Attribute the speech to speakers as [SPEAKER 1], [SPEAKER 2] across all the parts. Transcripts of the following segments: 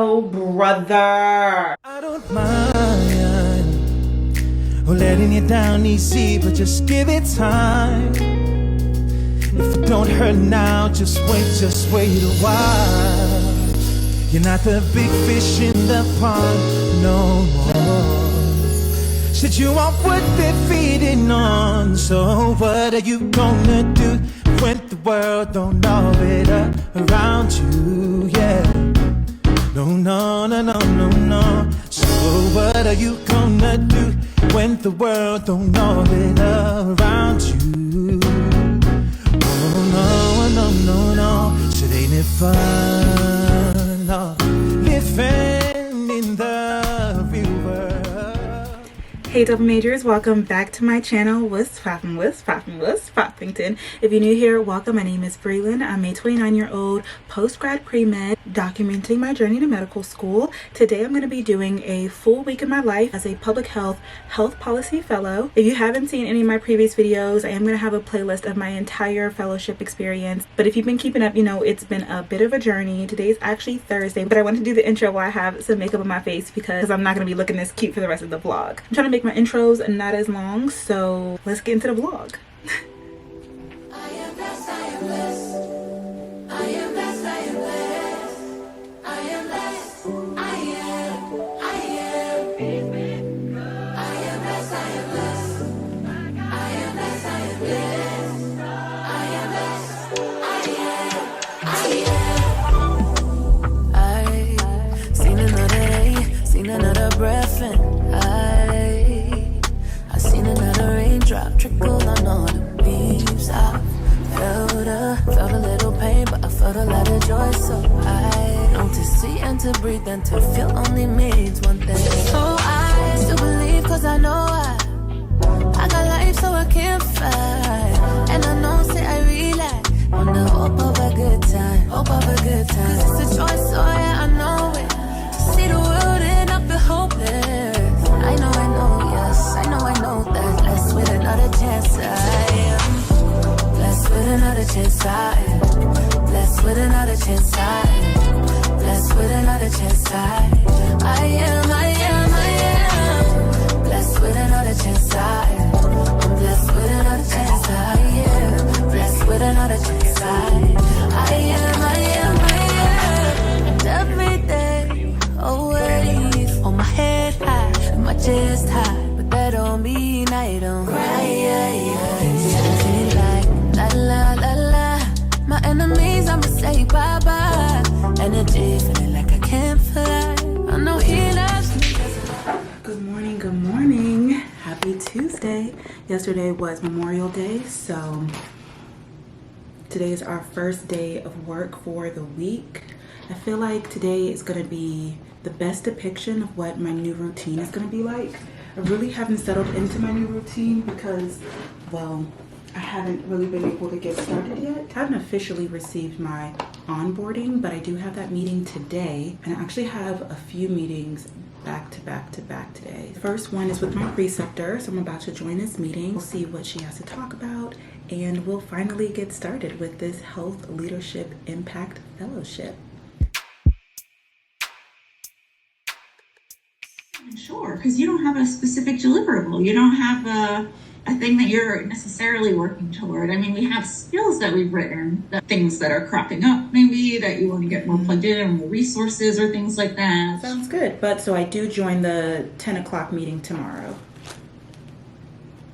[SPEAKER 1] Oh, brother.
[SPEAKER 2] I don't mind letting you down easy, but just give it time. If it don't hurt now, just wait a while. You're not the big fish in the pond no more. Said you want what they're feeding on. So what are you gonna do when the world don't orbit around you? Yeah. No, no, no, no, no, no. So what are you gonna do when the world don't orbit around you? Oh, no, no, no, no. So ain't it fun? No. Living in the real world.
[SPEAKER 1] Hey double majors, welcome back to my channel. What's poppington? If you're new here, welcome. My name is Brelynn. I'm a 29-year-old post-grad pre-med documenting my journey to medical school. Today I'm going to be doing a full week of my life as a public health policy fellow. If you haven't seen any of my previous videos, I am going to have a playlist of my entire fellowship experience. But if you've been keeping up, you know it's been a bit of a journey. Today is actually Thursday, but I want to do the intro while I have some makeup on my face because I'm not going to be looking this cute for the rest of the vlog. I'm trying to make my intros not as long, so let's get into the vlog.
[SPEAKER 3] I am blessed, I am blessed. I am blessed, I am blessed. I am blessed, I am. I am blessed, I am blessed. I am blessed, I am blessed. I am blessed, I am. Seen another day, seen another breath, and I seen another raindrop trickle on all the leaves. I felt a little pain, but I felt a lot of joy. So I know to see and to breathe and to feel only means one thing. So I still believe, cause I know I got life, so I can't fight. And I know, say I realize on the hope of a good time, hope of a good time. Cause it's a choice, so yeah, I know it. To see the world and not be hopeless. I know, yes, I know that. Blessed with another chance, I am. Blessed with another chance, I am. Blessed with another chance, I am. Blessed with another chance, I am. Blessed with another chance, I am. I'm blessed with another chance, I am. Blessed with another chance, I am. And every day, always on my head high, and my chest high, but that don't mean I don't cry. Like la la la la, my enemies I'ma say bye bye. Energy feeling like I can't fly. I know he loves me.
[SPEAKER 1] Good morning, good morning. Happy Tuesday. Yesterday was Memorial Day, so today is our first day of work for the week. I feel like today is going to be the best depiction of what my new routine is going to be like. I really haven't settled into my new routine because, well, I haven't really been able to get started yet. I haven't officially received my onboarding, but I do have that meeting today. And I actually have a few meetings back to back today. The first one is with my preceptor, so I'm about to join this meeting. We'll see what she has to talk about, and we'll finally get started with this Health Leadership Impact Fellowship.
[SPEAKER 4] Sure, because you don't have a specific deliverable. You don't have a thing that you're necessarily working toward. I mean, we have skills that we've written, things that are cropping up, maybe that you want to get more plugged in, or more resources or things like that.
[SPEAKER 1] Sounds good. But so I do join the 10 o'clock meeting tomorrow.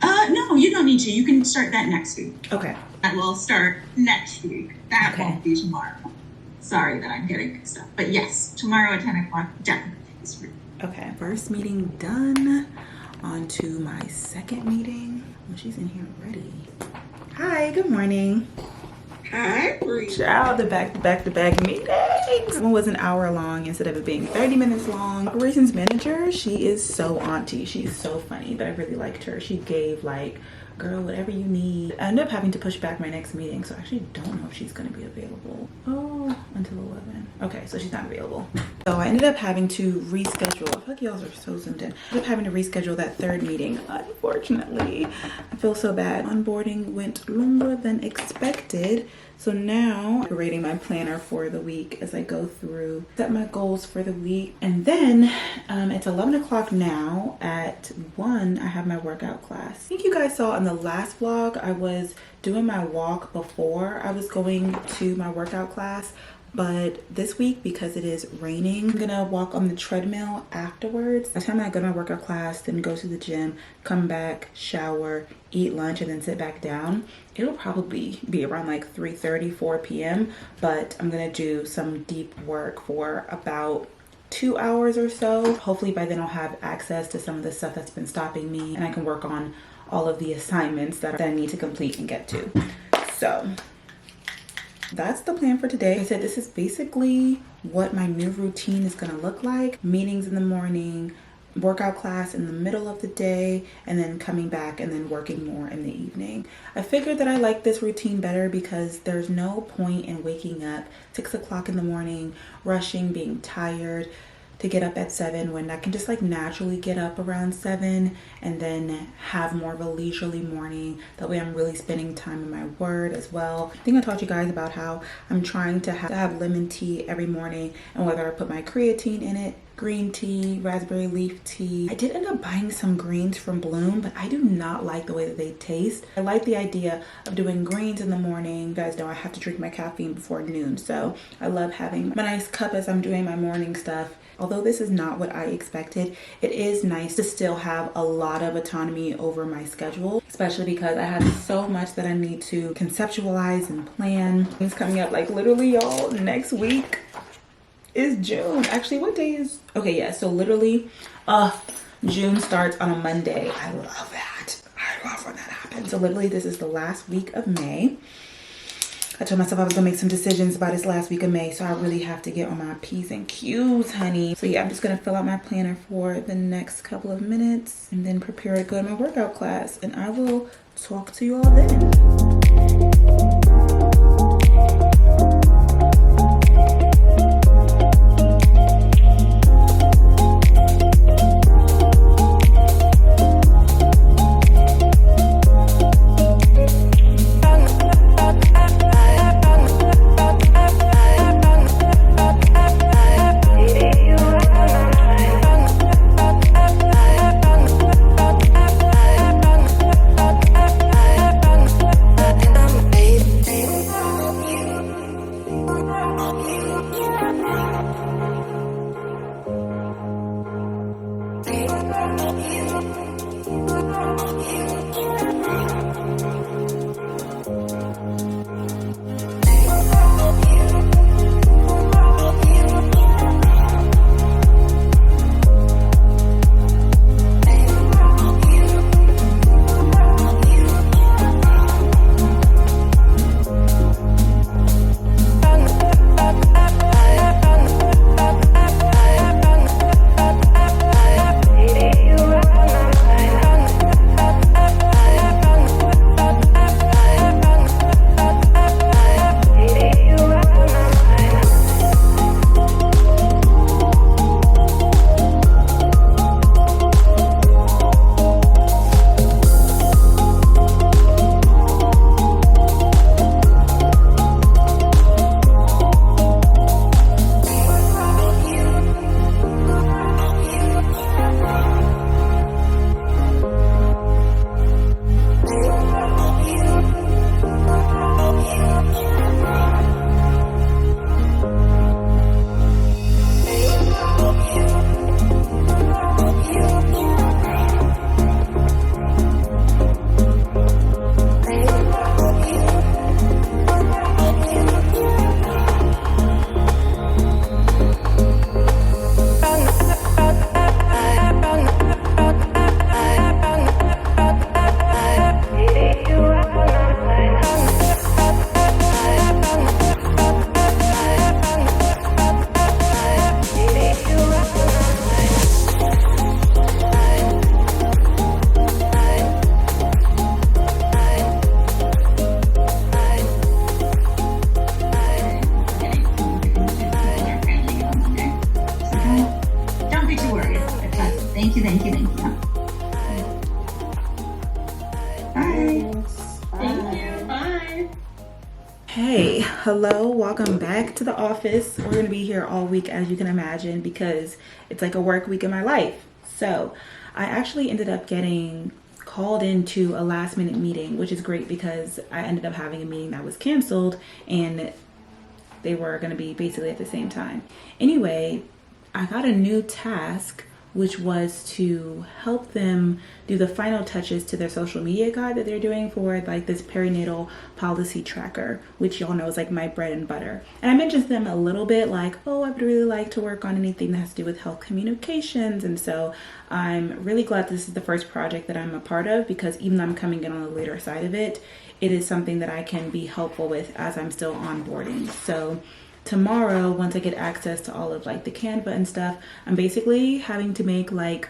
[SPEAKER 4] No, you don't need to. You can start that next week.
[SPEAKER 1] Okay.
[SPEAKER 4] That will start next week. That
[SPEAKER 1] Okay.
[SPEAKER 4] won't be tomorrow. Sorry that I'm getting mixed up. But yes, tomorrow at 10 o'clock, definitely is free.
[SPEAKER 1] Okay, first meeting done. On to my second meeting. Oh, she's in here already. Hi, good morning.
[SPEAKER 4] Hi,
[SPEAKER 1] Child, the back-to-back meetings. One was an hour long instead of it being 30 minutes long. Operations manager, she is so auntie. She's so funny, but I really liked her. She gave like girl, whatever you need. I ended up having to push back my next meeting, so I actually don't know if she's gonna be available. Oh, until 11. Okay, so she's not available. So I ended up having to reschedule. I feel like y'all are so zoomed in. I ended up having to reschedule that third meeting, unfortunately. I feel so bad. Onboarding went longer than expected. So now I'm creating my planner for the week as I go through, set my goals for the week. And then it's 11 o'clock now. At 1, I have my workout class. I think you guys saw in the last vlog, I was doing my walk before I was going to my workout class. But this week, because it is raining, I'm gonna walk on the treadmill afterwards. By the time I go to my workout class, then go to the gym, come back, shower, eat lunch, and then sit back down, it'll probably be around like 3:30, 4 p.m. But I'm gonna do some deep work for about 2 hours or so. Hopefully by then I'll have access to some of the stuff that's been stopping me, and I can work on all of the assignments that I need to complete and get to. So that's the plan for today. Like I said, this is basically what my new routine is gonna look like. Meetings in the morning, workout class in the middle of the day, and then coming back and then working more in the evening. I figured that I like this routine better because there's no point in waking up 6 o'clock in the morning, rushing, being tired to get up at 7 when I can just like naturally get up around 7 and then have more of a leisurely morning. That way I'm really spending time in my word as well. I think I taught you guys about how I'm trying to have lemon tea every morning, and whether I put my creatine in it, green tea, raspberry leaf tea. I did end up buying some greens from Bloom, but I do not like the way that they taste. I like the idea of doing greens in the morning. You guys know I have to drink my caffeine before noon, so I love having my nice cup as I'm doing my morning stuff. Although this is not what I expected, it is nice to still have a lot of autonomy over my schedule, especially because I have so much that I need to conceptualize and plan. It's coming up like literally, y'all, next week is June. Actually, what day is, okay, yeah, so literally June starts on a Monday. I love that. I love when that happens. So literally this is the last week of May. I told myself I was gonna make some decisions about this last week of May, so I really have to get on my P's and Q's, honey. So yeah, I'm just gonna fill out my planner for the next couple of minutes and then prepare to go to my workout class, and I will talk to you all then.
[SPEAKER 3] Baby,
[SPEAKER 4] Thank you. Bye. Thank you. Bye.
[SPEAKER 1] Hey, hello, welcome back to the office. We're gonna be here all week, as you can imagine, because it's like a work week in my life. So I actually ended up getting called into a last minute meeting, which is great because I ended up having a meeting that was canceled and they were going to be basically at the same time. Anyway, I got a new task, which was to help them do the final touches to their social media guide that they're doing for like this perinatal policy tracker, which y'all know is like my bread and butter. And I mentioned to them a little bit like, oh, I would really like to work on anything that has to do with health communications. And so I'm really glad this is the first project that I'm a part of, because even though I'm coming in on the later side of it, it is something that I can be helpful with as I'm still onboarding. So tomorrow, once I get access to all of like the Canva and stuff, I'm basically having to make like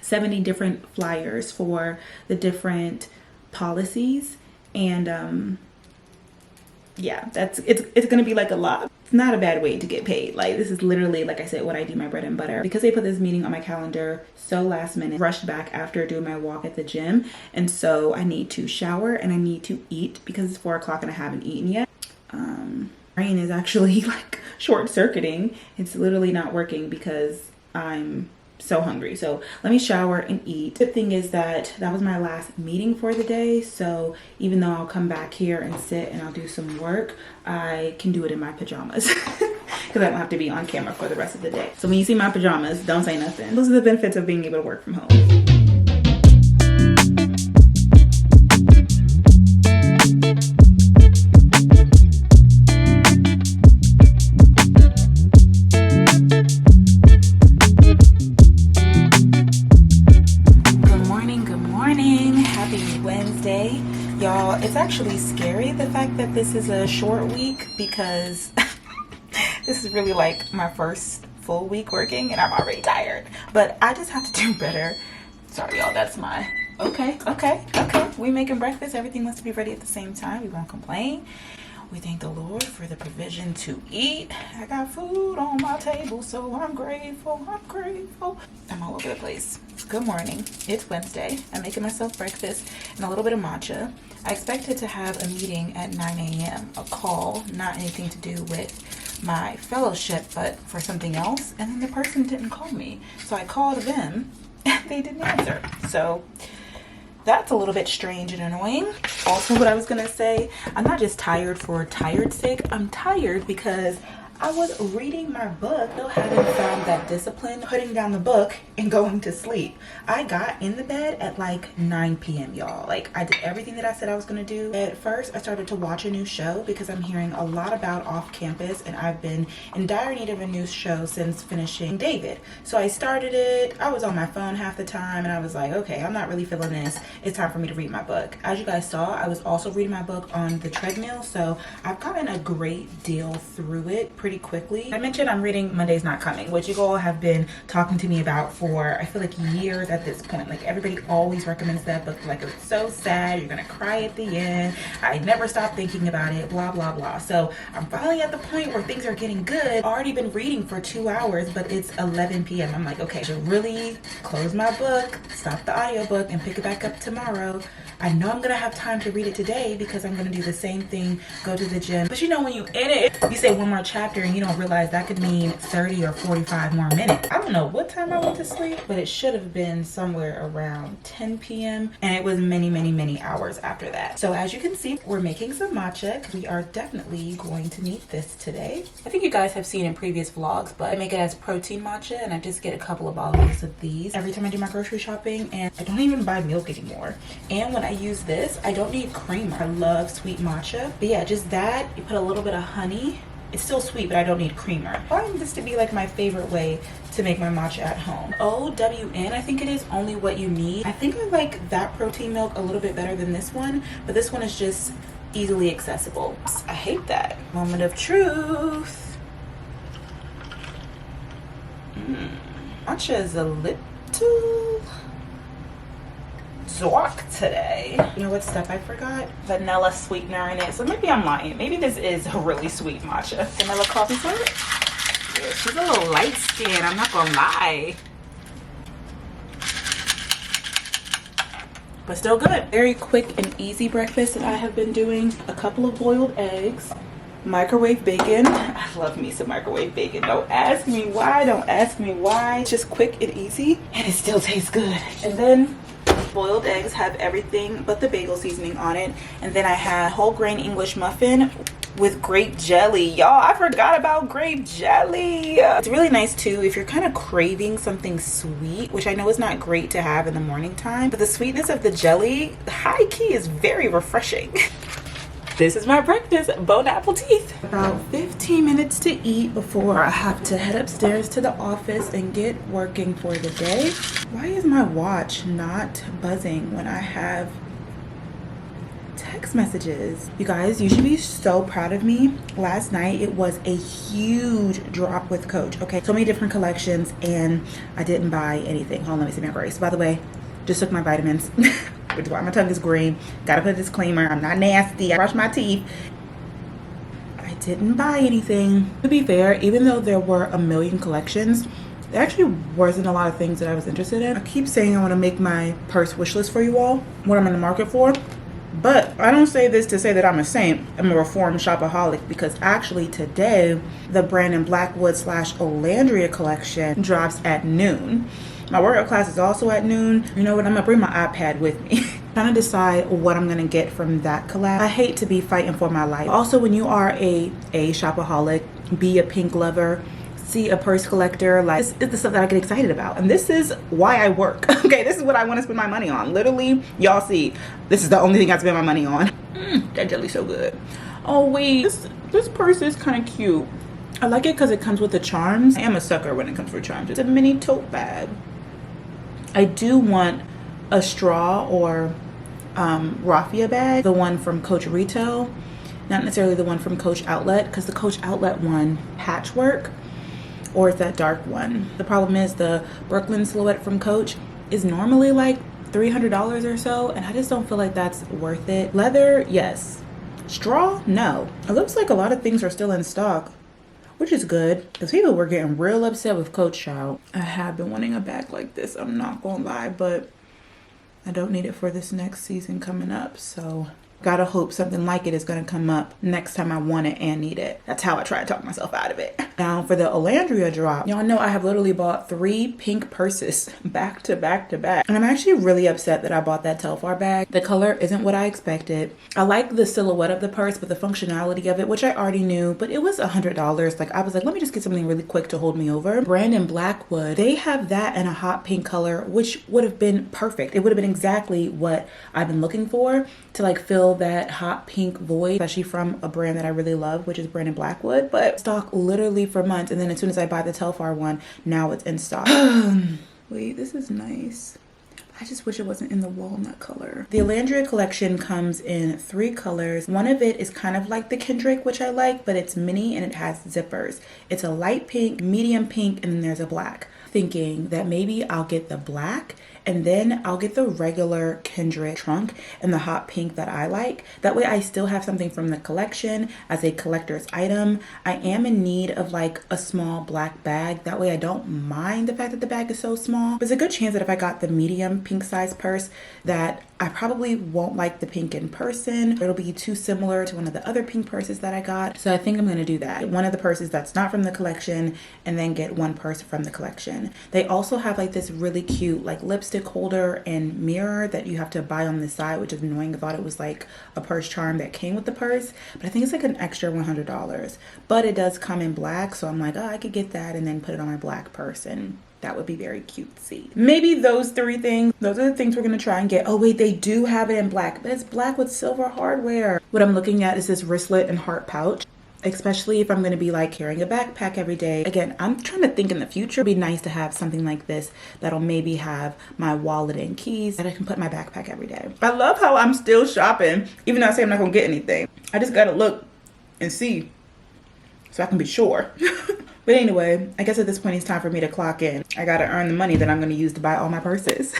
[SPEAKER 1] 70 different flyers for the different policies. And yeah, it's gonna be like a lot. It's not a bad way to get paid. Like, this is literally, like I said, what I do, my bread and butter. Because they put this meeting on my calendar so last minute, rushed back after doing my walk at the gym, and so I need to shower and I need to eat because it's 4 o'clock and I haven't eaten yet. Brain is actually like short-circuiting. It's literally not working because I'm so hungry. So let me shower and eat. The thing is that was my last meeting for the day, so even though I'll come back here and sit and I'll do some work, I can do it in my pajamas because I don't have to be on camera for the rest of the day. So when you see my pajamas, don't say nothing. Those are the benefits of being able to work from home. Y'all, it's actually scary, the fact that this is a short week, because this is really like my first full week working and I'm already tired. But I just have to do better. Sorry, y'all, that's my... Okay. We making breakfast. Everything must be ready at the same time. We won't complain. We thank the Lord for the provision to eat. I got food on my table, so I'm grateful. I'm all over the place. Good morning. It's Wednesday. I'm making myself breakfast and a little bit of matcha. I expected to have a meeting at 9 a.m., a call, not anything to do with my fellowship, but for something else. And then the person didn't call me. So I called them and they didn't answer. So that's a little bit strange and annoying. Also, what I was gonna say, I'm not just tired for tired's sake. I'm tired because I was reading my book, still haven't found that discipline, putting down the book and going to sleep. I got in the bed at like 9 p.m. y'all. Like, I did everything that I said I was gonna do. At first, I started to watch a new show because I'm hearing a lot about off campus and I've been in dire need of a new show since finishing David. So I started it, I was on my phone half the time and I was like, okay, I'm not really feeling this. It's time for me to read my book. As you guys saw, I was also reading my book on the treadmill, so I've gotten a great deal through it pretty quickly. I mentioned I'm reading Monday's Not Coming, which you all have been talking to me about for, I feel like, years at this point. Like, everybody always recommends that book. Like, it's so sad, you're gonna cry at the end, I never stop thinking about it, blah blah blah. So I'm finally at the point where things are getting good. I've already been reading for 2 hours, but it's 11 p.m. I'm like, okay, I should really close my book, stop the audiobook, and pick it back up tomorrow. I know I'm gonna have time to read it today because I'm gonna do the same thing, go to the gym. But you know, when you in it, you say one more chapter and you don't realize that could mean 30 or 45 more minutes. I don't know what time I went to sleep, but it should have been somewhere around 10 p.m. and it was many hours after that. So as you can see, we're making some matcha. We are definitely going to need this today. I think you guys have seen in previous vlogs, but I make it as protein matcha and I just get a couple of bottles of these every time I do my grocery shopping, and I don't even buy milk anymore. And when I use this, I don't need creamer. I love sweet matcha. But yeah, just that. You put a little bit of honey. It's still sweet, but I don't need creamer. I find this to be like my favorite way to make my matcha at home. OWN, I think it is, only what you need. I think I like that protein milk a little bit better than this one, but this one is just easily accessible. I hate that. Moment of truth. Matcha is a little dark today. You know what step I forgot? Vanilla sweetener in it. So maybe I'm lying. Maybe this is a really sweet matcha. Vanilla coffee syrup? Yeah, she's a little light skin, I'm not gonna lie. but still good. Very quick and easy breakfast that I have been doing. A couple of boiled eggs, microwave bacon. I love me some microwave bacon. Don't ask me why. Don't ask me why. It's just quick and easy, and it still tastes good. And then boiled eggs have everything but the bagel seasoning on it. And then I had whole grain English muffin with grape jelly. Y'all, I forgot about grape jelly. It's really nice too if you're kind of craving something sweet, which I know is not great to have in the morning time, but the sweetness of the jelly, high key, is very refreshing. This is my breakfast, bon appetit. About 15 minutes to eat before I have to head upstairs to the office and get working for the day. Why is my watch not buzzing when I have text messages? You guys, you should be so proud of me. Last night it was a huge drop with Coach. Okay, so many different collections and I didn't buy anything. Hold on, let me see my grace. By the way, just took my vitamins, which is why my tongue is green. Gotta put a disclaimer, I'm not nasty, I brush my teeth. I didn't buy anything. To be fair, even though there were a million collections, there actually wasn't a lot of things that I was interested in. I keep saying I want to make my purse wish list for you all, what I'm in the market for. But I don't say this to say that I'm a saint. I'm a reformed shopaholic, because actually today the Brandon Blackwood / Olandria collection drops at noon. My workout class is also at noon. You know what? I'm gonna bring my iPad with me. Trying to decide what I'm gonna get from that collab. I hate to be fighting for my life. Also, when you are a shopaholic, be a pink lover, see a purse collector, like, this is the stuff that I get excited about, and this is why I work. Okay, this is what I want to spend my money on. Literally, y'all see, this is the only thing I spend my money on. That jelly's so good. Oh wait, this purse is kind of cute. I like it because it comes with the charms. I am a sucker when it comes for charms. It's a mini tote bag. I do want a straw or raffia bag, the one from Coach Retail, not necessarily the one from Coach Outlet, because the Coach Outlet one, patchwork, or it's that dark one. The problem is the Brooklyn silhouette from Coach is normally like $300 or so, and I just don't feel like that's worth it. Leather, yes. Straw, no. It looks like a lot of things are still in stock, which is good, because people were getting real upset with Coach Child. I have been wanting a bag like this, I'm not gonna lie, but I don't need it for this next season coming up, so gotta hope something like it is gonna come up next time I want it and need it. That's how I try to talk myself out of it. Now for the Olandria drop, y'all know I have literally bought 3 pink purses back to back to back. And I'm actually really upset that I bought that Telfar bag. The color isn't what I expected. I like the silhouette of the purse, but the functionality of it, which I already knew, but it was $100. Like, I was like, let me just get something really quick to hold me over. Brandon Blackwood, they have that in a hot pink color, which would have been perfect. It would have been exactly what I've been looking for to like fill that hot pink void, especially from a brand that I really love, which is Brandon Blackwood. But stock literally for months, and then as soon as I buy the Telfar one, now it's in stock. Wait, this is nice. I just wish it wasn't in the walnut color. The Olandria collection comes in 3 colors. One of it is kind of like the Kendrick, which I like, but it's mini and it has zippers. It's a light pink, medium pink, and then there's a black. Thinking that maybe I'll get the black and then I'll get the regular Kendrick trunk and the hot pink that I like. That way I still have something from the collection as a collector's item. I am in need of like a small black bag. That way I don't mind the fact that the bag is so small. There's a good chance that if I got the medium pink size purse that I probably won't like the pink in person. It'll be too similar to one of the other pink purses that I got. So I think I'm gonna do that. One of the purses that's not from the collection and then get one purse from the collection. They also have like this really cute like lipstick holder and mirror that you have to buy on the side, which is annoying. I thought it was like a purse charm that came with the purse, but I think it's like an extra $100. But it does come in black, so I'm like, oh, I could get that and then put it on my black purse, and that would be very cutesy. Maybe those 3 things. Those are the things we're gonna try and get. Oh wait, they do have it in black, but it's black with silver hardware. What I'm looking at is this wristlet and heart pouch, especially if I'm gonna be like carrying a backpack every day. Again, I'm trying to think in the future. It'd be nice to have something like this that'll maybe have my wallet and keys that I can put in my backpack every day. I love how I'm still shopping, even though I say I'm not gonna get anything. I just gotta look and see so I can be sure. But anyway, I guess at this point it's time for me to clock in. I gotta earn the money that I'm gonna use to buy all my purses.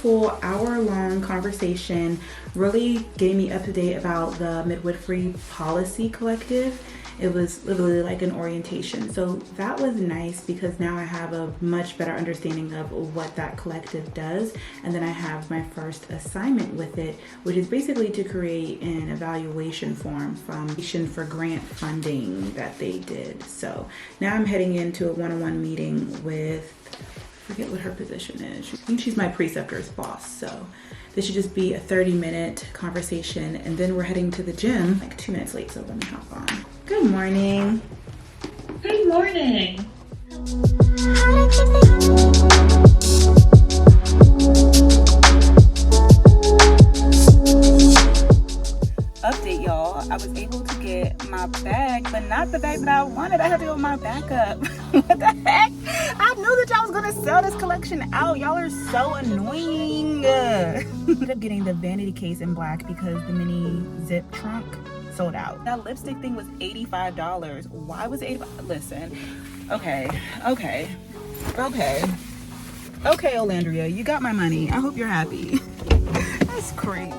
[SPEAKER 1] wonderful hour-long conversation, really getting me up to date about the Midwifery Policy Collective. It was literally like an orientation. So that was nice because now I have a much better understanding of what that collective does. And then I have my first assignment with it, which is basically to create an evaluation form for grant funding that they did. So now I'm heading into a one-on-one meeting with, I forget what her position is. I think she's my preceptor's boss. So this should just be a 30-minute conversation. And then we're heading to the gym, like 2 minutes late, so let me hop on. Good morning.
[SPEAKER 5] Good morning.
[SPEAKER 1] Update, y'all. I was able to get my bag, but not the bag that I wanted. I had to go with my backup. What the heck? I knew that y'all was gonna sell this collection out. Y'all are so annoying. I ended up getting the vanity case in black because the mini zip trunk sold out. That lipstick thing was $85. Why was it $85? Listen, okay, Olandria, you got my money. I hope you're happy. That's crazy.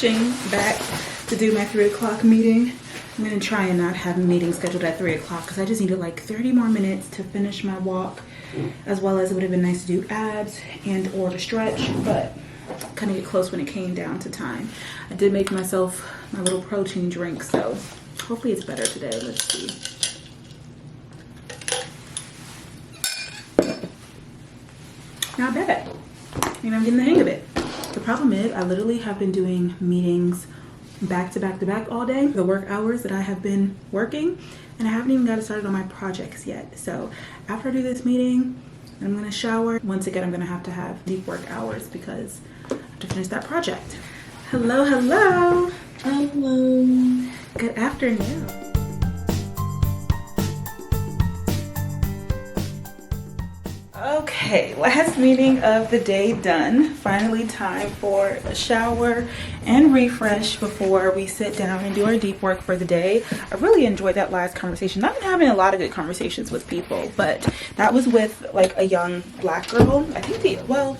[SPEAKER 1] rushing back to do my 3 o'clock meeting. I'm gonna try and not have a meeting scheduled at 3 o'clock because I just needed like 30 more minutes to finish my walk, as well as it would have been nice to do abs and or to stretch, but kind of get close when it came down to time. I did make myself my little protein drink, so Hopefully it's better today. Let's see. Not bad. I mean, I'm getting the hang of it. The problem is I literally have been doing meetings back to back to back all day, the work hours that I have been working, and I haven't even got started on my projects yet. So after I do this meeting, I'm gonna shower. Once again, I'm gonna have to have deep work hours because I have to finish that project. Hello, hello.
[SPEAKER 5] Hello.
[SPEAKER 1] Good afternoon. Okay, last meeting of the day done. Finally time for a shower and refresh before we sit down and do our deep work for the day. I really enjoyed that last conversation. I've been having a lot of good conversations with people, but that was with like a young black girl. I think the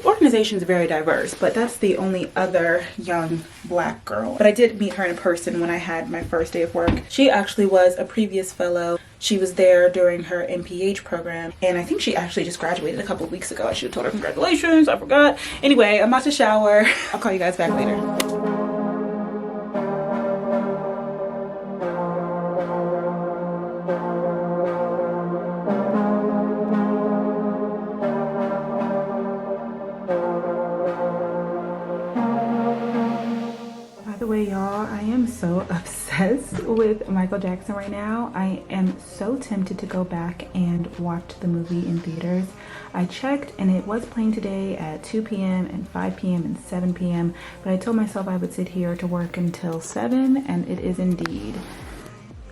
[SPEAKER 1] organization is very diverse, but that's the only other young black girl. But I did meet her in person when I had my first day of work. She actually was a previous fellow. She was there during her MPH program, and I think she actually just graduated a couple of weeks ago. I should have told her congratulations, I forgot. Anyway, I'm about to shower. I'll call you guys back later. Y'all, I am so obsessed with Michael Jackson right now. I am so tempted to go back and watch the movie in theaters. I checked and it was playing today at 2 p.m. and 5 p.m. and 7 p.m. but I told myself I would sit here to work until 7, and it is indeed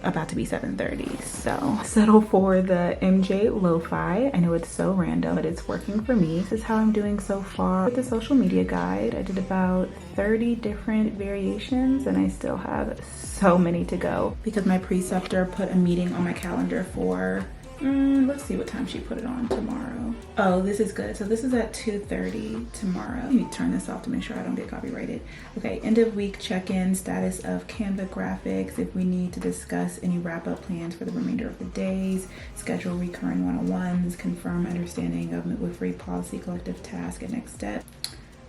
[SPEAKER 1] about to be 7:30, so settle for the MJ lo-fi. I know it's so random, but it's working for me. This is how I'm doing so far with the social media guide. I did about 30 different variations and I still have so many to go because my preceptor put a meeting on my calendar for let's see what time she put it on tomorrow. Oh, this is good. So this is at 2:30 tomorrow. Let me turn this off to make sure I don't get copyrighted. Okay, end of week check-in, status of Canva graphics, if we need to discuss any wrap-up plans for the remainder of the days, schedule recurring one-on-ones, confirm understanding of midwifery policy, collective task, and next step.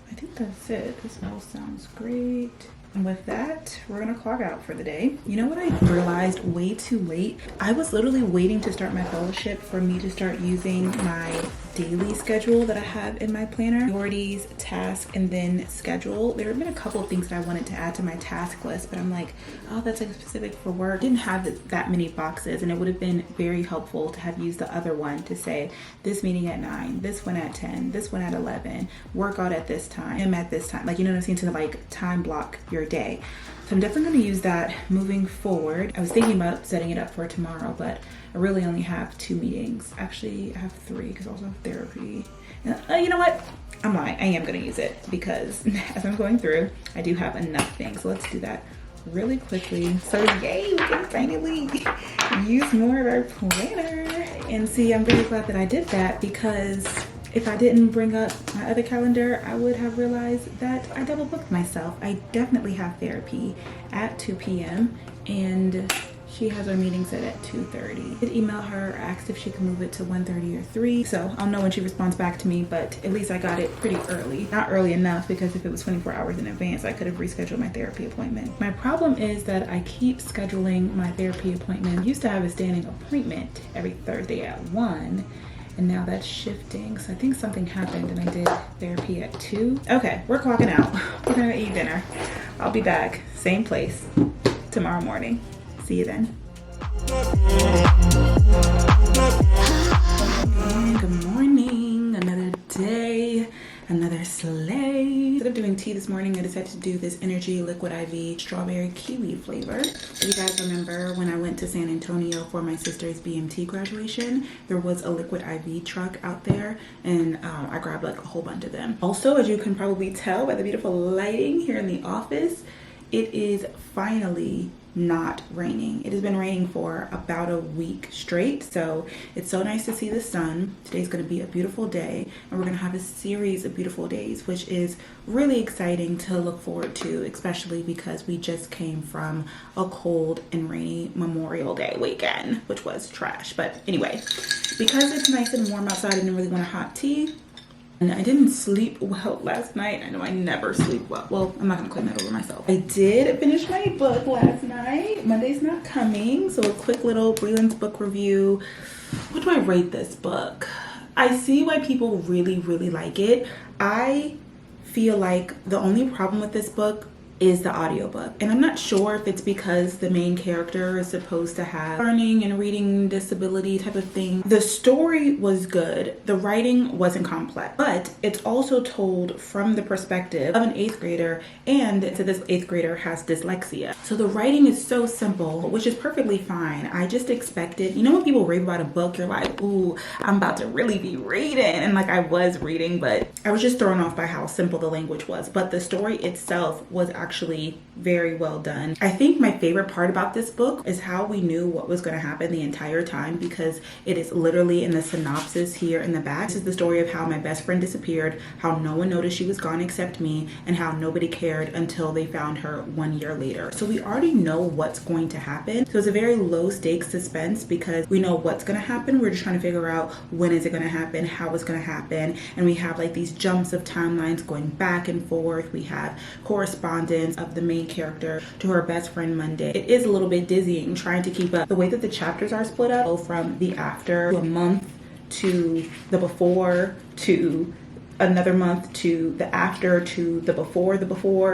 [SPEAKER 1] I think that's it. This all sounds great. And with that, we're gonna clock out for the day. You know what I realized way too late? I was literally waiting to start my fellowship for me to start using my daily schedule that I have in my planner. Priorities, task, and then schedule. There have been a couple of things that I wanted to add to my task list, but I'm like, oh, that's like specific for work. I didn't have that many boxes, and it would have been very helpful to have used the other one to say, this meeting at 9, this one at 10, this one at 11, workout at this time, and at this time. Like, you know what I'm saying? To like time block your day. So I'm definitely going to use that moving forward. I was thinking about setting it up for tomorrow, but I really only have 2 meetings. Actually, I have 3 because I also have therapy. And, you know what? I'm lying. I am going to use it because as I'm going through, I do have enough things. So let's do that really quickly. So yay, we can finally use more of our planner. And see, I'm really glad that I did that because if I didn't bring up my other calendar, I would have realized that I double booked myself. I definitely have therapy at 2 p.m. and she has our meeting set at 2:30. I did email her, asked if she could move it to 1:30 or 3. So I'll know when she responds back to me, but at least I got it pretty early. Not early enough because if it was 24 hours in advance, I could have rescheduled my therapy appointment. My problem is that I keep scheduling my therapy appointment. I used to have a standing appointment every Thursday at 1. And now that's shifting. So I think something happened and I did therapy at 2. Okay, we're clocking out. We're gonna eat dinner. I'll be back, same place, tomorrow morning. See you then. And good morning, another day, another sleigh. Instead of doing tea this morning, I decided to do this Energy Liquid IV strawberry kiwi flavor. If you guys remember when I went to San Antonio for my sister's BMT graduation, there was a liquid IV truck out there and I grabbed like a whole bunch of them. Also, as you can probably tell by the beautiful lighting here in the office, it is finally not raining. It has been raining for about a week straight, so it's so nice to see the sun. Today's going to be a beautiful day and we're going to have a series of beautiful days, which is really exciting to look forward to, especially because we just came from a cold and rainy Memorial Day weekend, which was trash. But anyway, because it's nice and warm outside, I didn't really want a hot tea. And I didn't sleep well last night. I know I never sleep well. Well, I'm not gonna claim that over myself. I did finish my book last night. Monday's Not Coming. So a quick little Brelynn's book review. What do I rate this book? I see why people really, really like it. I feel like the only problem with this book is the audiobook. And I'm not sure if it's because the main character is supposed to have learning and reading disability type of thing. The story was good. The writing wasn't complex, but it's also told from the perspective of an 8th grader, and so this 8th grader has dyslexia. So the writing is so simple, which is perfectly fine. I just expected, you know, when people rave about a book, you're like, ooh, I'm about to really be reading. And like I was reading, but I was just thrown off by how simple the language was. But the story itself was actually very well done. I think my favorite part about this book is how we knew what was going to happen the entire time, because it is literally in the synopsis here in the back. This is the story of how my best friend disappeared, how no one noticed she was gone except me, and how nobody cared until they found her 1 year later. So we already know what's going to happen. So it's a very low stakes suspense because we know what's going to happen. We're just trying to figure out when is it going to happen, how it's going to happen. And we have like these jumps of timelines going back and forth. We have correspondence of the main character to her best friend Monday. It is a little bit dizzying trying to keep up. The way that the chapters are split up, from the after to a month to the before to another month to the after to the before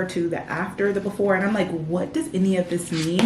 [SPEAKER 1] to the after the before, and I'm like, what does any of this mean?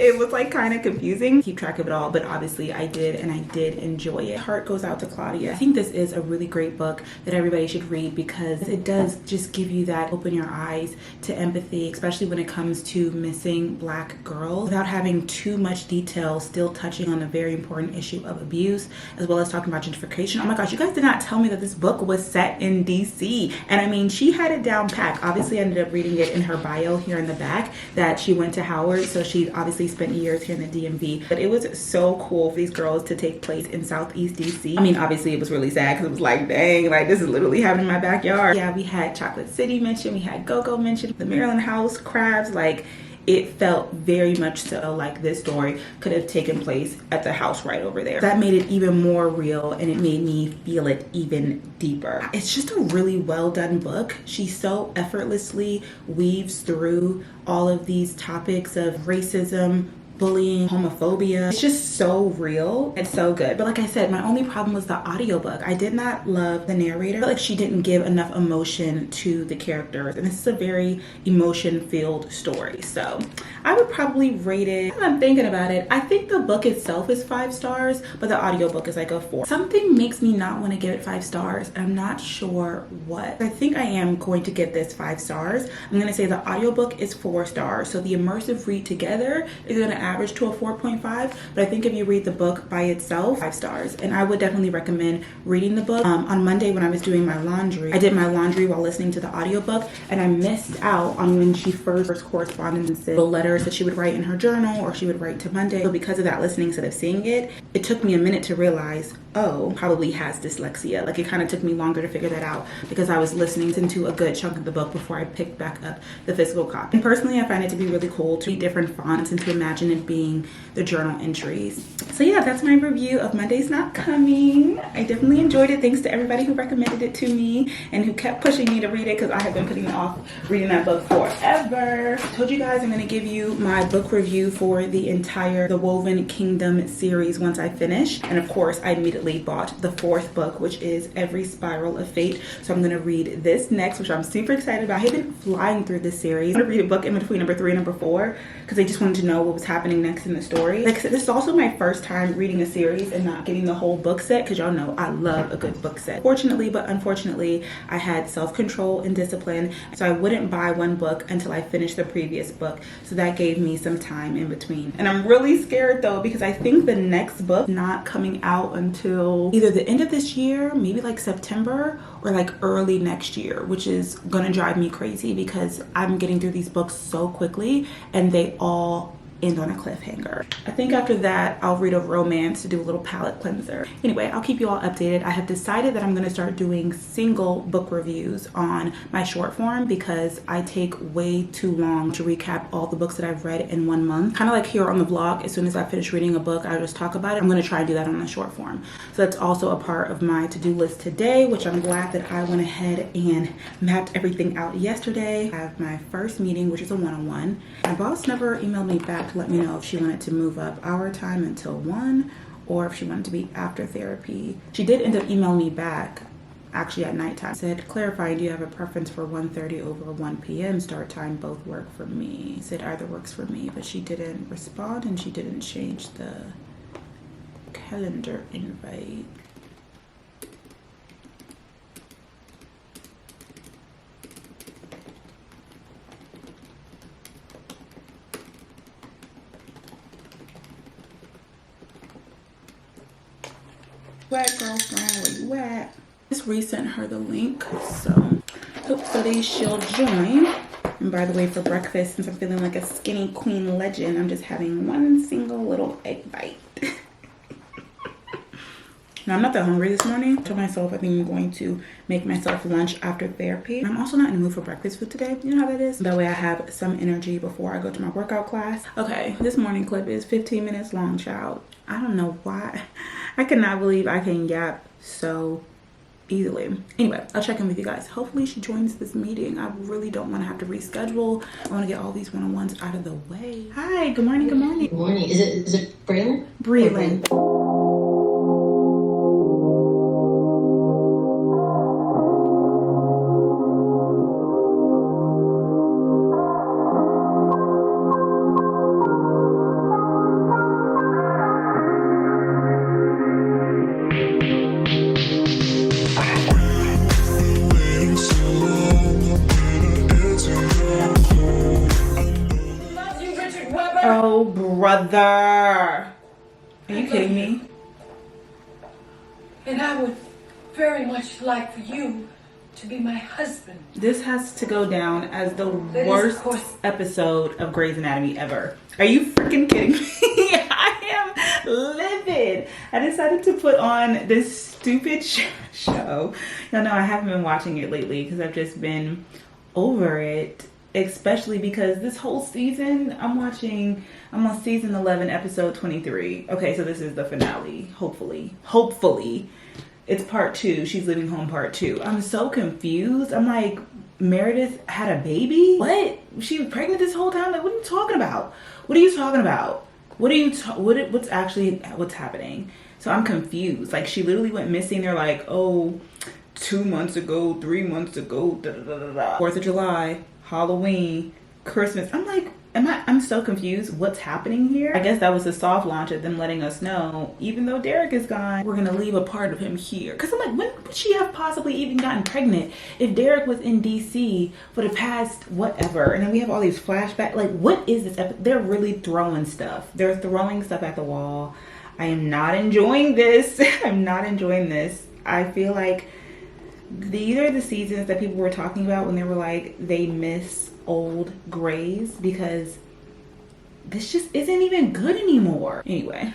[SPEAKER 1] It was like kind of confusing. Keep track of it all, but obviously I did, and I did enjoy it. Heart goes out to Claudia. I think this is a really great book that everybody should read because it does just give you that open your eyes to empathy, especially when it comes to missing Black girls, without having too much detail, still touching on a very important issue of abuse, as well as talking about gentrification. Oh my gosh, you guys did not tell me that this book was set in DC. And I mean, she had it down pat. Obviously I ended up reading it in her bio here in the back that she went to Howard, so she obviously spent years here in the DMV. But it was so cool for these girls to take place in Southeast DC. I mean, obviously it was really sad because it was like, dang, like this is literally happening in my backyard. Yeah, we had Chocolate City mentioned, we had Go-Go mentioned, the Maryland House, crabs, like it felt very much so like this story could have taken place at the house right over there. That made it even more real, and it made me feel it even deeper. It's just a really well done book. She so effortlessly weaves through all of these topics of racism, bullying, homophobia. It's just so real. It's so good. But like I said, my only problem was the audiobook. I did not love the narrator. I felt like she didn't give enough emotion to the characters. And this is a very emotion-filled story. So I would probably rate it, I'm thinking about it, I think the book itself is 5 stars, but the audiobook is like a 4. Something makes me not want to give it 5 stars. I'm not sure what. I think I am going to get this 5 stars. I'm going to say the audiobook is 4 stars. So the immersive read together is going to average to a 4.5, but I think if you read the book by itself, 5 stars. And I would definitely recommend reading the book. On Monday when I was doing my laundry, I did my laundry while listening to the audiobook, and I missed out on when she first corresponded and said the letters that she would write in her journal or she would write to Monday. So because of that listening instead of seeing it, it took me a minute to realize, oh, probably has dyslexia. Like it kind of took me longer to figure that out because I was listening to a good chunk of the book before I picked back up the physical copy. And personally, I find it to be really cool to read different fonts and to imagine it being the journal entries. So yeah, that's my review of Monday's Not Coming. I definitely enjoyed it. Thanks to everybody who recommended it to me and who kept pushing me to read it because I have been putting off reading that book forever. I told you guys I'm going to give you my book review for the entire The Woven Kingdom series once I finish. And of course, I immediately bought the 4th book, which is Every Spiral of Fate. So I'm going to read this next, which I'm super excited about. I've been flying through this series. I'm going to read a book in between number 3 and number 4 because I just wanted to know what was happening next in the story. Like I said, this is also my first time reading a series and not getting the whole book set because y'all know I love a good book set. Fortunately, but unfortunately, I had self-control and discipline, so I wouldn't buy one book until I finished the previous book. So that gave me some time in between. And I'm really scared though because I think the next book not coming out until either the end of this year, maybe like September, or like early next year, which is gonna drive me crazy because I'm getting through these books so quickly and they all end on a cliffhanger. I think after that, I'll read a romance to do a little palette cleanser. Anyway, I'll keep you all updated. I have decided that I'm gonna start doing single book reviews on my short form because I take way too long to recap all the books that I've read in 1 month. Kind of like here on the vlog, as soon as I finish reading a book, I just talk about it. I'm gonna try and do that on the short form. So that's also a part of my to-do list today, which I'm glad that I went ahead and mapped everything out yesterday. I have my first meeting, which is a one-on-one. My boss never emailed me back to let me know if she wanted to move up our time until 1 or if she wanted to be after therapy. She did end up emailing me back actually at nighttime. Said, clarifying, do you have a preference for 1:30 over 1 p.m. start time? Both work for me. Said either works for me, but she didn't respond and she didn't change the calendar invite. Where girlfriend, where you at? Just resent her the link, so hopefully she'll join. And by the way, for breakfast, since I'm feeling like a skinny queen legend, I'm just having one single little egg bite. Now, I'm not that hungry this morning. I told myself I think I'm going to make myself lunch after therapy. I'm also not in the mood for breakfast food today. You know how that is? That way I have some energy before I go to my workout class. Okay, this morning clip is 15 minutes long, child. I don't know why. I cannot believe I can yap so easily. Anyway, I'll check in with you guys. Hopefully she joins this meeting. I really don't want to have to reschedule. I want to get all these one-on-ones out of the way. Hi, good morning, good morning.
[SPEAKER 5] Good morning. Is it Brelynn?
[SPEAKER 1] Brelynn. Oh, brother. Are you kidding me?
[SPEAKER 6] And I would very much like for you to be my husband.
[SPEAKER 1] This has to go down as the worst episode of Grey's Anatomy ever. Are you freaking kidding me? I am livid. I decided to put on this stupid show. Y'all know I haven't been watching it lately because I've just been over it. Especially because this whole season, I'm on season 11, episode 23. Okay, so this is the finale, hopefully. Hopefully. It's part 2. She's leaving home part 2. I'm so confused. I'm like, Meredith had a baby? What? She was pregnant this whole time? Like, what are you talking about? What are you talking about? What's happening? So I'm confused. Like, she literally went missing. They're like, oh, 2 months ago, 3 months ago, da da da da da. 4th of July. Halloween, Christmas. I'm like, I'm so confused. What's happening here? I guess that was a soft launch of them letting us know, even though Derek is gone, we're gonna leave a part of him here. Cause I'm like, when would she have possibly even gotten pregnant if Derek was in DC for the past whatever? And then we have all these flashbacks. Like, what is this? They're really throwing stuff. They're throwing stuff at the wall. I am not enjoying this. I'm not enjoying this. I feel like these are the seasons that people were talking about when they were like, they miss old Greys, because this just isn't even good anymore. Anyway,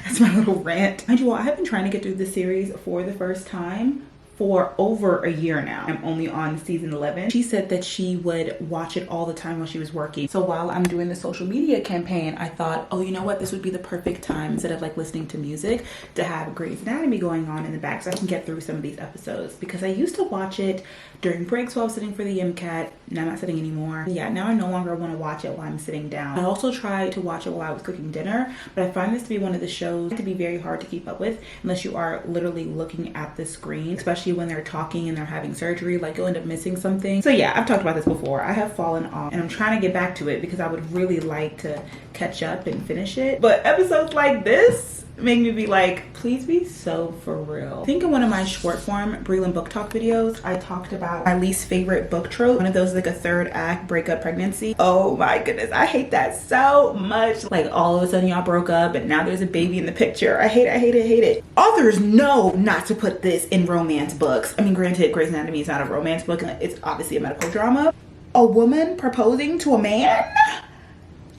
[SPEAKER 1] that's my little rant. Mind you all, I have been trying to get through this series for the first time for over a year now. I'm only on season 11. She said that she would watch it all the time while she was working. So while I'm doing the social media campaign, I thought, oh, you know what? This would be the perfect time, instead of like listening to music, to have Grey's Anatomy going on in the back so I can get through some of these episodes. Because I used to watch it during breaks while I was sitting for the MCAT. Now I'm not sitting anymore. Yeah, now I no longer want to watch it while I'm sitting down. I also tried to watch it while I was cooking dinner, but I find this to be one of the shows to be very hard to keep up with unless you are literally looking at the screen, especially when they're talking and they're having surgery. Like, you'll end up missing something. So yeah, I've talked about this before. I have fallen off and I'm trying to get back to it because I would really like to catch up and finish it. But episodes like this make me be like, please be so for real. I think in one of my short form Brelynn book talk videos, I talked about my least favorite book trope. One of those is like a third act breakup pregnancy. Oh my goodness, I hate that so much. Like, all of a sudden y'all broke up and now there's a baby in the picture. I hate it. Authors know not to put this in romance books. I mean, granted, Grey's Anatomy is not a romance book. It's obviously a medical drama. A woman proposing to a man?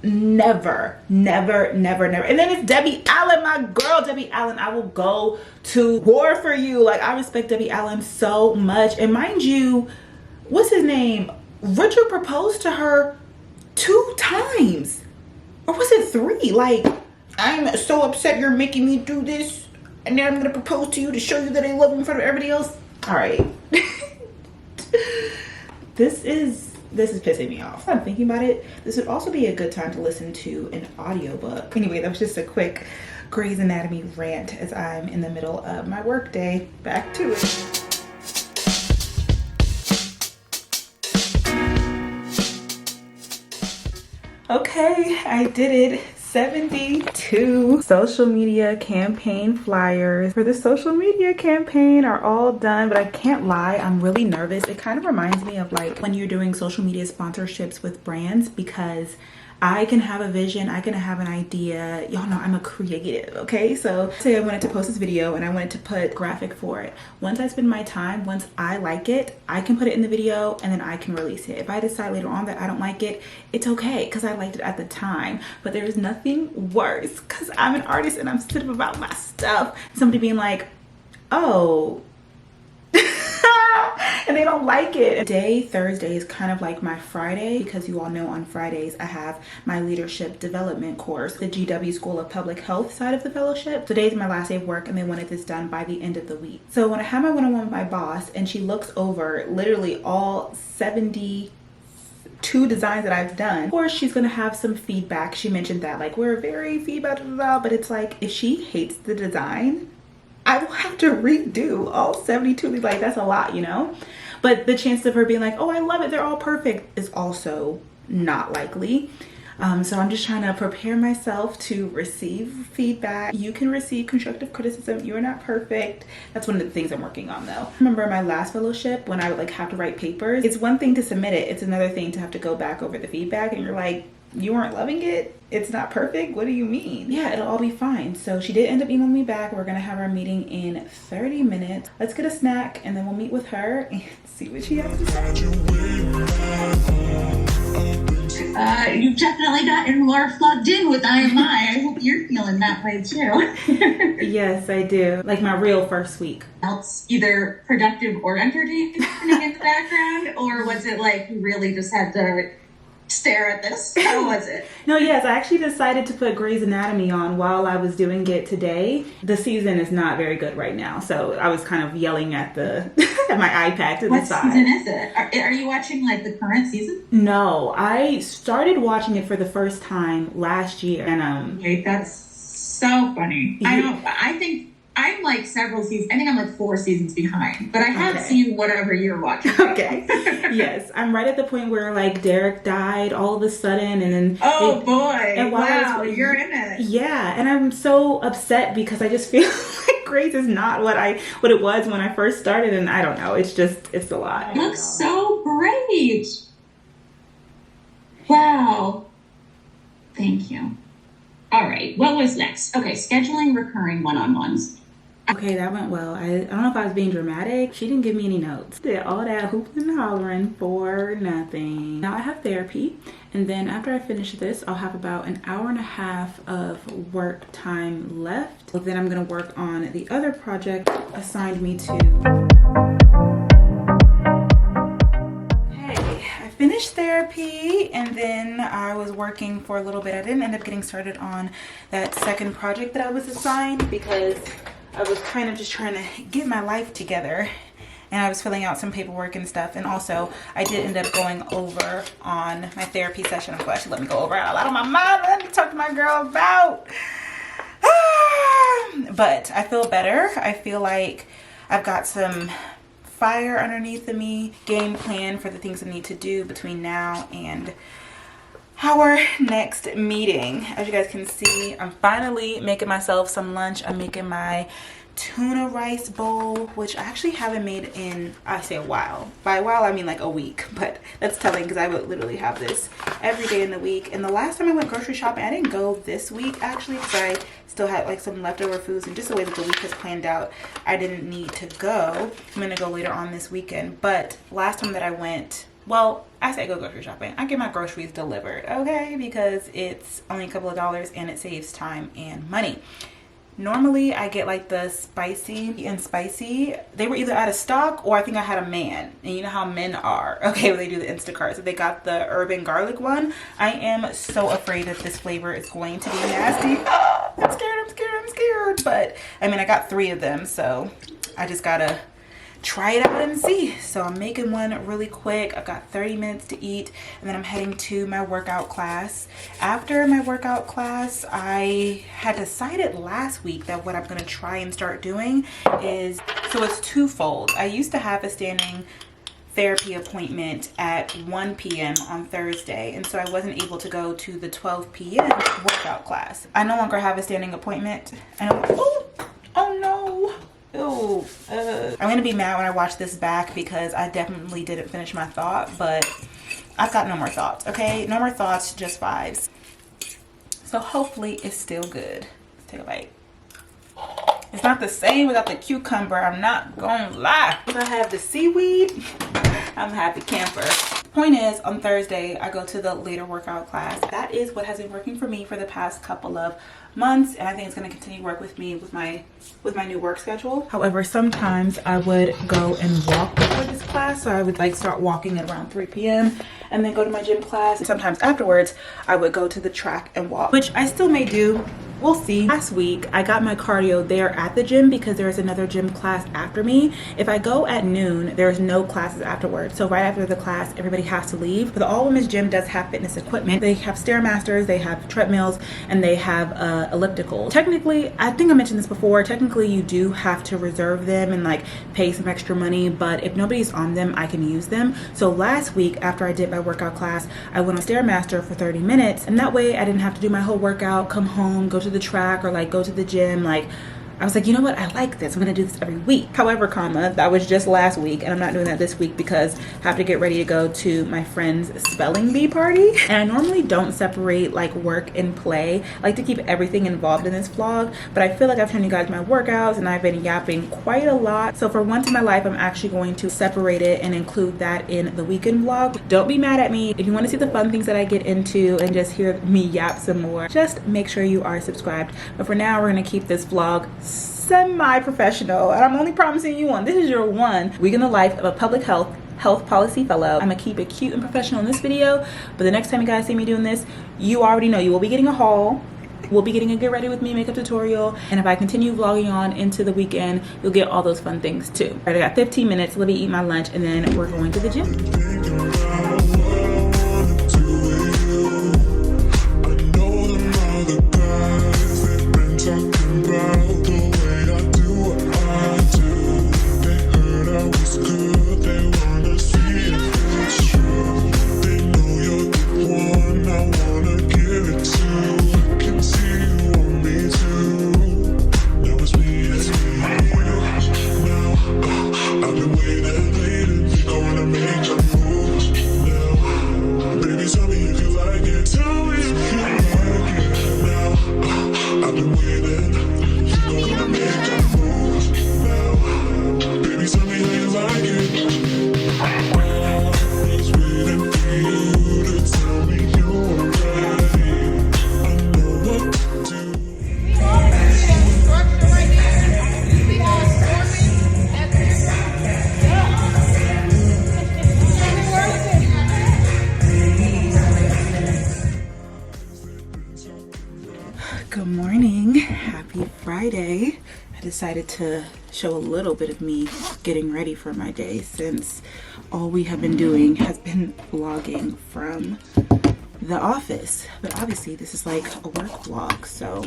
[SPEAKER 1] never, never, never, never. And then it's Debbie Allen, my girl, Debbie Allen. I will go to war for you. Like, I respect Debbie Allen so much. And mind you, what's his name? Richard proposed to her 2 times. Or was it 3? Like, I'm so upset you're making me do this. And then I'm going to propose to you to show you that I love you in front of everybody else. All right. This is pissing me off. I'm thinking about it. This would also be a good time to listen to an audiobook. Anyway, that was just a quick Grey's Anatomy rant as I'm in the middle of my work day. Back to it. Okay, I did it. 72 social media campaign flyers for the social media campaign are all done, but I can't lie, I'm really nervous. It kind of reminds me of like when you're doing social media sponsorships with brands, because I can have a vision, I can have an idea. Y'all know I'm a creative, okay? So today I wanted to post this video and I wanted to put graphic for it. Once I spend my time, once I like it, I can put it in the video and then I can release it. If I decide later on that I don't like it, it's okay because I liked it at the time. But there is nothing worse because I'm an artist and I'm sensitive about my stuff. Somebody being like, oh, and they don't like it. Today, Thursday, is kind of like my Friday because you all know on Fridays I have my leadership development course, the GW School of Public Health side of the fellowship. Today's my last day of work and they wanted this done by the end of the week. So when I have my one-on-one with my boss and she looks over literally all 72 designs that I've done, of course she's gonna have some feedback. She mentioned that like we're very feedback, but it's like if she hates the design, I will have to redo all 72. Like, that's a lot, you know? But the chance of her being like, oh, I love it, they're all perfect, is also not likely. So I'm just trying to prepare myself to receive feedback. You can receive constructive criticism. You're not perfect. That's one of the things I'm working on though. Remember my last fellowship when I would like have to write papers? It's one thing to submit it. It's another thing to have to go back over the feedback and you're like, you weren't loving it? It's not perfect? What do you mean? Yeah, it'll all be fine. So she did end up emailing me back. We're gonna have our meeting in 30 minutes. Let's get a snack and then we'll meet with her and see what she has to say.
[SPEAKER 4] You've definitely gotten more plugged in with IMI. I hope you're feeling that way too.
[SPEAKER 1] Yes, I do. Like my real first week.
[SPEAKER 4] Else either productive or entertaining in the background, or was it like you really just had to stare at this? How was it?
[SPEAKER 1] No, yes, I actually decided to put Grey's Anatomy on while I was doing it today. The season is not very good right now, so I was kind of yelling at the at my iPad to the side.
[SPEAKER 4] What season is it? Are you watching like the current season?
[SPEAKER 1] No, I started watching it for the first time last year, and
[SPEAKER 4] Wait, that's so funny. I think I'm like several seasons. I think I'm like 4 seasons behind, but I have seen whatever you're watching.
[SPEAKER 1] Okay. Yes, I'm right at the point where like Derek died all of a sudden, and then
[SPEAKER 4] boy, wow, you're in it.
[SPEAKER 1] Yeah, and I'm so upset because I just feel like Grey's is not what it was when I first started, and I don't know. It's a lot.
[SPEAKER 4] It looks so great. Wow. Thank you. All right, what was next? Okay, scheduling recurring one-on-ones.
[SPEAKER 1] Okay, that went well. I don't know if I was being dramatic. She didn't give me any notes. Did all that hooping and hollering for nothing. Now I have therapy, and then after I finish this, I'll have about an hour and a half of work time left. Then I'm gonna work on the other project assigned me to. Okay, I finished therapy, and then I was working for a little bit. I didn't end up getting started on that second project that I was assigned because I was kind of just trying to get my life together, and I was filling out some paperwork and stuff. And also I did end up going over on my therapy session. I'm glad she let me go over a lot of my mind. Let me talk to my girl about. But I feel better. I feel like I've got some fire underneath of me, game plan for the things I need to do between now and our next meeting. As you guys can see, I'm finally making myself some lunch. I'm making my tuna rice bowl, which I actually haven't made in, I say a while. By a while, I mean like a week, but that's telling because I would literally have this every day in the week. And the last time I went grocery shopping, I didn't go this week actually because I still had like some leftover foods, and just the way that the week has planned out, I didn't need to go. I'm gonna go later on this weekend, but last time that I went, well, I say go grocery shopping. I get my groceries delivered, okay? Because it's only a couple of dollars and it saves time and money. Normally I get like the spicy and spicy. They were either out of stock or I think I had a man. And you know how men are, okay, when they do the Instacart. So they got the urban garlic one. I am so afraid that this flavor is going to be nasty. I'm scared. But I mean, I got 3 of them, so I just gotta try it out and see. So I'm making one really quick. I've got 30 minutes to eat and then I'm heading to my workout class. After my workout class, I had decided last week that what I'm going to try and start doing is, so it's twofold. I used to have a standing therapy appointment at 1 p.m. on Thursday, and so I wasn't able to go to the 12 p.m. workout class. I no longer have a standing appointment and oh no. Ew. I'm gonna be mad when I watch this back because I definitely didn't finish my thought, but I've got no more thoughts, okay? No more thoughts, just vibes. So hopefully it's still good. Let's take a bite. It's not the same without the cucumber, I'm not gonna lie. If I have the seaweed, I'm a happy camper. Point is, on Thursday, I go to the later workout class. That is what has been working for me for the past couple of months, and I think it's going to continue to work with me with my new work schedule. However, sometimes I would go and walk before this class, so I would like start walking at around 3 p.m. and then go to my gym class. And sometimes afterwards, I would go to the track and walk, which I still may do. We'll see. Last week, I got my cardio there at the gym because there is another gym class after me. If I go at noon, there's no classes afterwards. So right after the class, everybody has to leave. But the all women's gym does have fitness equipment. They have Stairmasters, they have treadmills, and they have ellipticals. Technically, I think I mentioned this before, technically you do have to reserve them and like pay some extra money, but if nobody's on them, I can use them. So last week, after I did my workout class, I went on Stairmaster for 30 minutes, and that way I didn't have to do my whole workout, come home, go to the track, or like go to the gym. Like, I was like, you know what, I like this, I'm gonna do this every week. However, that was just last week, and I'm not doing that this week because I have to get ready to go to my friend's spelling bee party. And I normally don't separate like work and play. I like to keep everything involved in this vlog, but I feel like I've shown you guys my workouts and I've been yapping quite a lot. So for once in my life, I'm actually going to separate it and include that in the weekend vlog. Don't be mad at me. If you want to see the fun things that I get into and just hear me yap some more, just make sure you are subscribed. But for now, we're gonna keep this vlog semi-professional, and I'm only promising you one. This is your one week in the life of a public health policy fellow. I'm gonna keep it cute and professional in this video, but the next time you guys see me doing this, you already know you will be getting a haul. We'll be getting a get ready with me makeup tutorial, and if I continue vlogging on into the weekend, you'll get all those fun things too. All right, I got 15 minutes. Let me eat my lunch, and then we're going to the gym. Good morning, happy Friday. I decided to show a little bit of me getting ready for my day since all we have been doing has been vlogging from the office. But obviously this is like a work vlog, so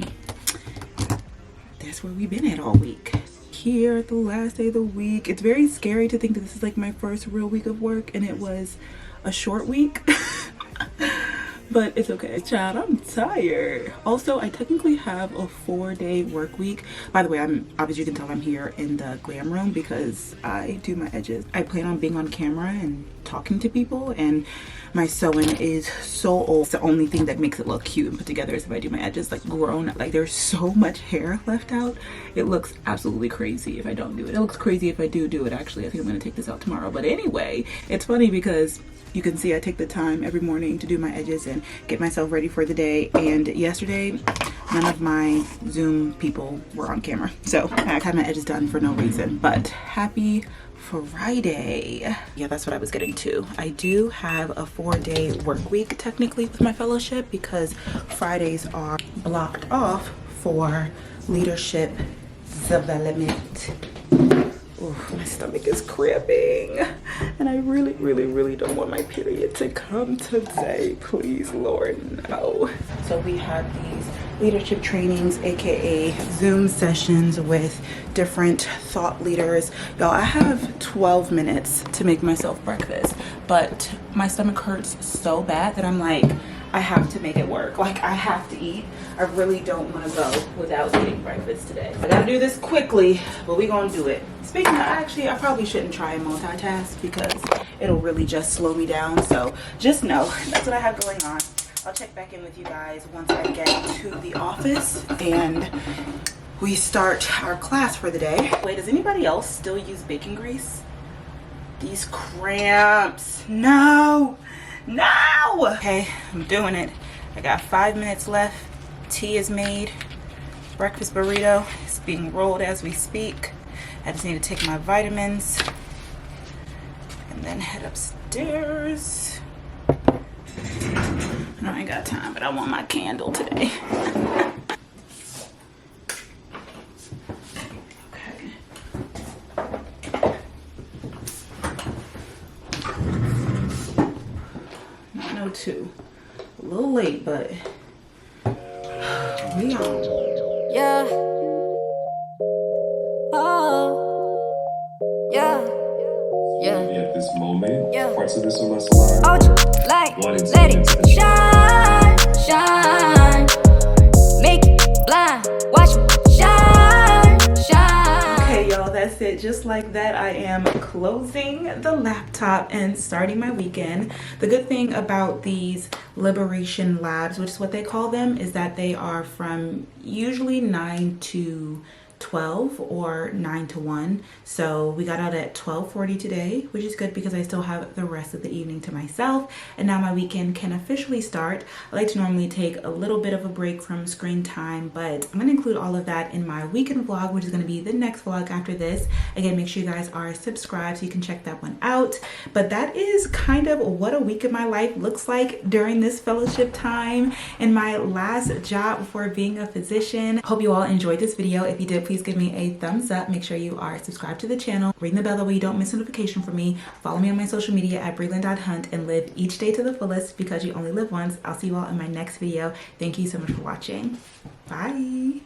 [SPEAKER 1] that's where we've been at all week. Here at the last day of the week. It's very scary to think that this is like my first real week of work, and it was a short week. But it's okay, child, I'm tired. Also, I technically have a 4-day work week. By the way, obviously you can tell I'm here in the glam room because I do my edges. I plan on being on camera and talking to people, and my sewing is so old. It's the only thing that makes it look cute and put together is if I do my edges like grown. Like, there's so much hair left out. It looks absolutely crazy if I don't do it. It looks crazy if I do it. Actually, I think I'm gonna take this out tomorrow. But anyway, it's funny because You can see I take the time every morning to do my edges and get myself ready for the day. And yesterday, none of my Zoom people were on camera. So I had my edges done for no reason, but happy Friday. Yeah, that's what I was getting to. I do have a 4-day work week technically with my fellowship because Fridays are blocked off for leadership development. Ooh, my stomach is cramping and I really don't want my period to come today. Please, Lord, no. So we have these leadership trainings, aka Zoom sessions with different thought leaders. Y'all, I have 12 minutes to make myself breakfast, but my stomach hurts so bad that I'm like, I have to make it work. Like, I have to eat. I really don't want to go without eating breakfast today. I gotta do this quickly, but we gonna do it. Speaking of, actually, I probably shouldn't try and multitask because it'll really just slow me down. So just know that's what I have going on. I'll check back in with you guys once I get to the office and we start our class for the day. Wait, does anybody else still use bacon grease? These cramps. No. Okay, I'm doing it. I got 5 minutes left. Tea is made. Breakfast burrito is being rolled as we speak. I just need to take my vitamins and then head upstairs. I ain't got time, but I want my candle today. Okay. 9:02. A little late, but we on.
[SPEAKER 3] Yeah. Oh. Yeah. Yeah.
[SPEAKER 7] At this moment,
[SPEAKER 3] Yeah.
[SPEAKER 7] parts of this are less alive.
[SPEAKER 3] Hold you like, let it shine, shine. Make it blind, watch me shine, shine.
[SPEAKER 1] Okay, y'all, that's it. Just like that, I am closing the laptop and starting my weekend. The good thing about these liberation labs, which is what they call them, is that they are from usually 9 to 12 or 9 to 1. So we got out at 12:40 today, which is good because I still have the rest of the evening to myself, and now my weekend can officially start. I like to normally take a little bit of a break from screen time, but I'm going to include all of that in my weekend vlog, which is going to be the next vlog after this. Again, make sure you guys are subscribed so you can check that one out. But that is kind of what a week of my life looks like during this fellowship time and my last job before being a physician. Hope you all enjoyed this video. If you did, please give me a thumbs up. Make sure you are subscribed to the channel. Ring the bell that way you don't miss notification from me. Follow me on my social media at Brelynn.hunt and live each day to the fullest because you only live once. I'll see you all in my next video. Thank you so much for watching. Bye.